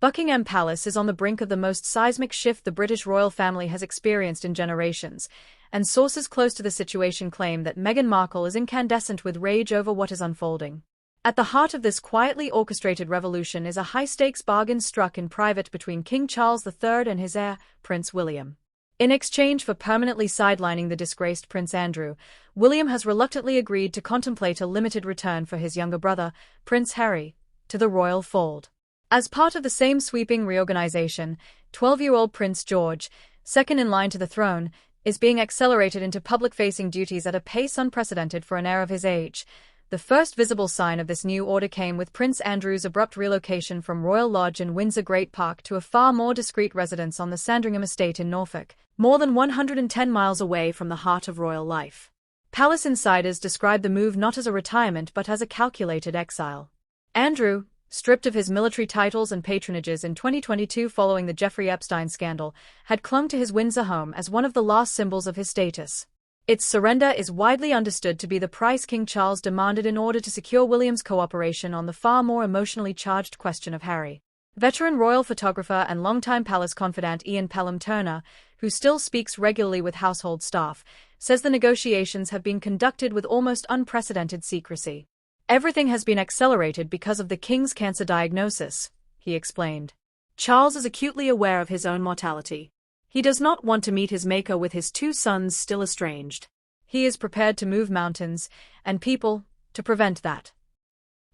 Buckingham Palace is on the brink of the most seismic shift the British royal family has experienced in generations, and sources close to the situation claim that Meghan Markle is incandescent with rage over what is unfolding. At the heart of this quietly orchestrated revolution is a high-stakes bargain struck in private between King Charles III and his heir, Prince William. In exchange for permanently sidelining the disgraced Prince Andrew, William has reluctantly agreed to contemplate a limited return for his younger brother, Prince Harry, to the royal fold. As part of the same sweeping reorganization, 12-year-old Prince George, second in line to the throne, is being accelerated into public-facing duties at a pace unprecedented for an heir of his age. The first visible sign of this new order came with Prince Andrew's abrupt relocation from Royal Lodge in Windsor Great Park to a far more discreet residence on the Sandringham estate in Norfolk, more than 110 miles away from the heart of royal life. Palace insiders describe the move not as a retirement but as a calculated exile. Andrew, stripped of his military titles and patronages in 2022 following the Jeffrey Epstein scandal, had clung to his Windsor home as one of the last symbols of his status. Its surrender is widely understood to be the price King Charles demanded in order to secure William's cooperation on the far more emotionally charged question of Harry. Veteran royal photographer and longtime palace confidant Ian Pelham-Turner, who still speaks regularly with household staff, says the negotiations have been conducted with almost unprecedented secrecy. Everything has been accelerated because of the king's cancer diagnosis, he explained. Charles is acutely aware of his own mortality. He does not want to meet his maker with his two sons still estranged. He is prepared to move mountains and people to prevent that.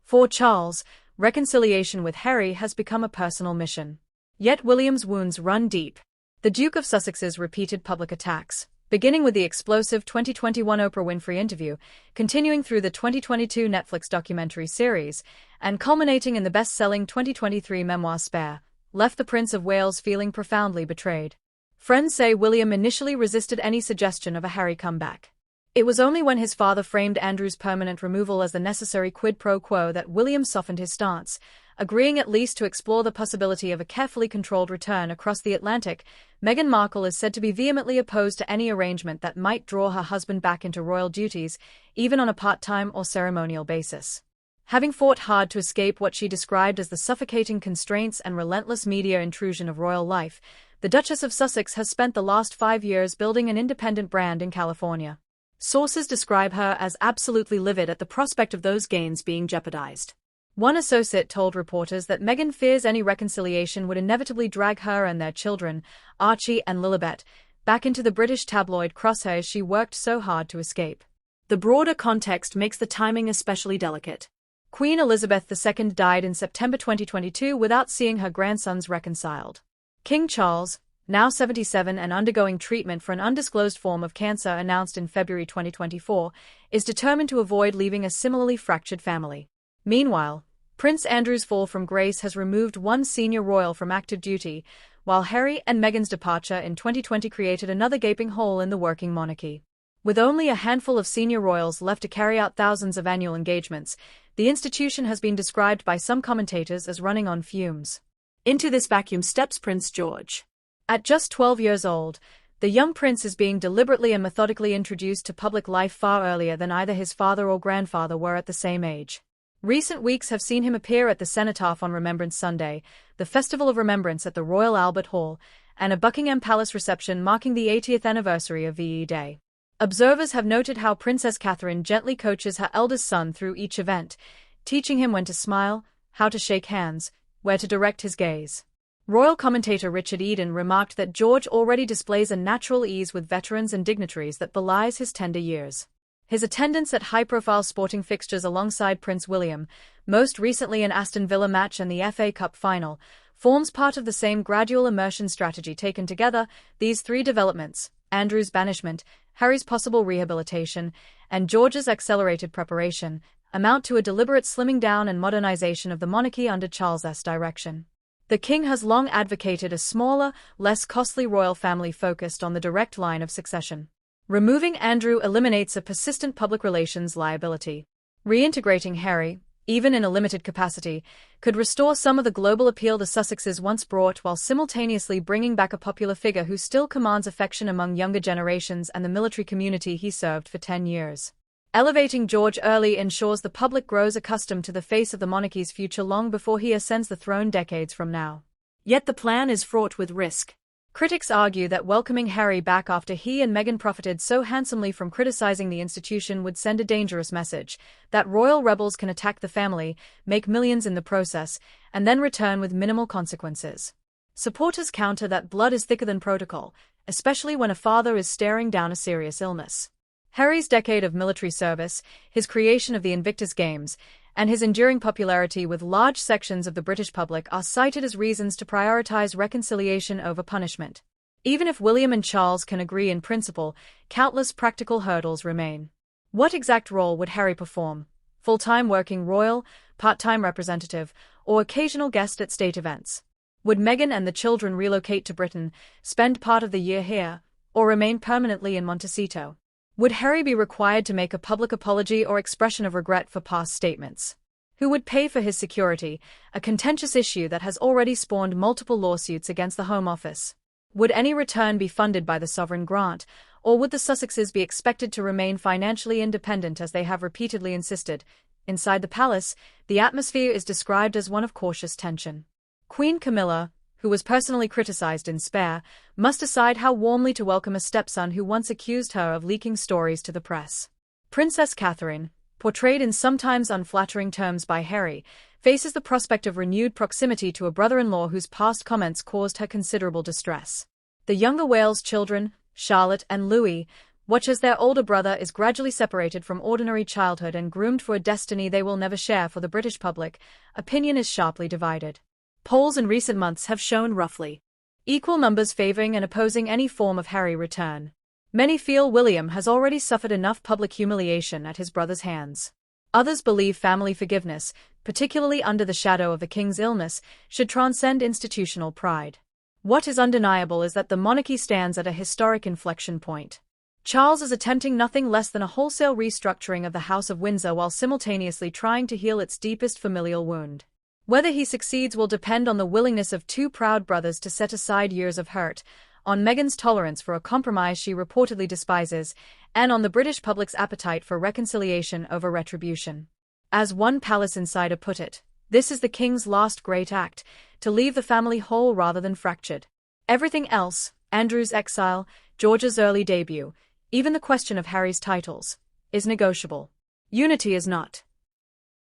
For Charles, reconciliation with Harry has become a personal mission. Yet William's wounds run deep. The Duke of Sussex's repeated public attacks, beginning with the explosive 2021 Oprah Winfrey interview, continuing through the 2022 Netflix documentary series, and culminating in the best-selling 2023 memoir Spare, left the Prince of Wales feeling profoundly betrayed. Friends say William initially resisted any suggestion of a Harry comeback. It was only when his father framed Andrew's permanent removal as the necessary quid pro quo that William softened his stance, agreeing at least to explore the possibility of a carefully controlled return across the Atlantic. Meghan Markle is said to be vehemently opposed to any arrangement that might draw her husband back into royal duties, even on a part-time or ceremonial basis. Having fought hard to escape what she described as the suffocating constraints and relentless media intrusion of royal life, the Duchess of Sussex has spent the last 5 years building an independent brand in California. Sources describe her as absolutely livid at the prospect of those gains being jeopardized. One associate told reporters that Meghan fears any reconciliation would inevitably drag her and their children, Archie and Lilibet, back into the British tabloid crosshairs she worked so hard to escape. The broader context makes the timing especially delicate. Queen Elizabeth II died in September 2022 without seeing her grandsons reconciled. King Charles, now 77 and undergoing treatment for an undisclosed form of cancer announced in February 2024, is determined to avoid leaving a similarly fractured family. Meanwhile, Prince Andrew's fall from grace has removed one senior royal from active duty, while Harry and Meghan's departure in 2020 created another gaping hole in the working monarchy. With only a handful of senior royals left to carry out thousands of annual engagements, the institution has been described by some commentators as running on fumes. Into this vacuum steps Prince George. At just 12 years old, the young prince is being deliberately and methodically introduced to public life far earlier than either his father or grandfather were at the same age. Recent weeks have seen him appear at the Cenotaph on Remembrance Sunday, the Festival of Remembrance at the Royal Albert Hall, and a Buckingham Palace reception marking the 80th anniversary of VE Day. Observers have noted how Princess Catherine gently coaches her eldest son through each event, teaching him when to smile, how to shake hands, where to direct his gaze. Royal commentator Richard Eden remarked that George already displays a natural ease with veterans and dignitaries that belies his tender years. His attendance at high-profile sporting fixtures alongside Prince William, most recently an Aston Villa match and the FA Cup final, forms part of the same gradual immersion strategy. Taken together, these three developments, Andrew's banishment, Harry's possible rehabilitation, and George's accelerated preparation, amount to a deliberate slimming down and modernization of the monarchy under Charles's direction. The king has long advocated a smaller, less costly royal family focused on the direct line of succession. Removing Andrew eliminates a persistent public relations liability. Reintegrating Harry, even in a limited capacity, could restore some of the global appeal the Sussexes once brought while simultaneously bringing back a popular figure who still commands affection among younger generations and the military community he served for 10 years. Elevating George early ensures the public grows accustomed to the face of the monarchy's future long before he ascends the throne decades from now. Yet the plan is fraught with risk. Critics argue that welcoming Harry back after he and Meghan profited so handsomely from criticizing the institution would send a dangerous message, that royal rebels can attack the family, make millions in the process, and then return with minimal consequences. Supporters counter that blood is thicker than protocol, especially when a father is staring down a serious illness. Harry's decade of military service, his creation of the Invictus Games, and his enduring popularity with large sections of the British public are cited as reasons to prioritize reconciliation over punishment. Even if William and Charles can agree in principle, countless practical hurdles remain. What exact role would Harry perform? Full-time working royal, part-time representative, or occasional guest at state events? Would Meghan and the children relocate to Britain, spend part of the year here, or remain permanently in Montecito? Would Harry be required to make a public apology or expression of regret for past statements? Who would pay for his security, a contentious issue that has already spawned multiple lawsuits against the Home Office? Would any return be funded by the sovereign grant, or would the Sussexes be expected to remain financially independent as they have repeatedly insisted? Inside the palace, the atmosphere is described as one of cautious tension. Queen Camilla, who was personally criticized in Spare, must decide how warmly to welcome a stepson who once accused her of leaking stories to the press. Princess Catherine, portrayed in sometimes unflattering terms by Harry, faces the prospect of renewed proximity to a brother-in-law whose past comments caused her considerable distress. The younger Wales children, Charlotte and Louis, watch as their older brother is gradually separated from ordinary childhood and groomed for a destiny they will never share. For the British public, opinion is sharply divided. Polls in recent months have shown roughly equal numbers favoring and opposing any form of Harry return. Many feel William has already suffered enough public humiliation at his brother's hands. Others believe family forgiveness, particularly under the shadow of the king's illness, should transcend institutional pride. What is undeniable is that the monarchy stands at a historic inflection point. Charles is attempting nothing less than a wholesale restructuring of the House of Windsor while simultaneously trying to heal its deepest familial wound. Whether he succeeds will depend on the willingness of two proud brothers to set aside years of hurt, on Meghan's tolerance for a compromise she reportedly despises, and on the British public's appetite for reconciliation over retribution. As one palace insider put it, this is the king's last great act, to leave the family whole rather than fractured. Everything else, Andrew's exile, George's early debut, even the question of Harry's titles, is negotiable. Unity is not.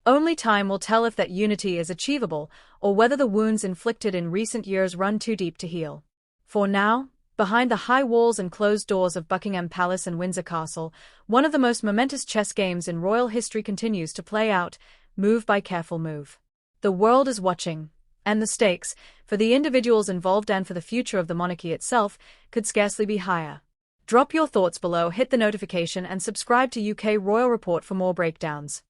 Only time will tell if that unity is achievable, or whether the wounds inflicted in recent years run too deep to heal. For now, behind the high walls and closed doors of Buckingham Palace and Windsor Castle, one of the most momentous chess games in royal history continues to play out, move by careful move. The world is watching, and the stakes, for the individuals involved and for the future of the monarchy itself, could scarcely be higher. Drop your thoughts below, hit the notification and subscribe to UK Royal Report for more breakdowns.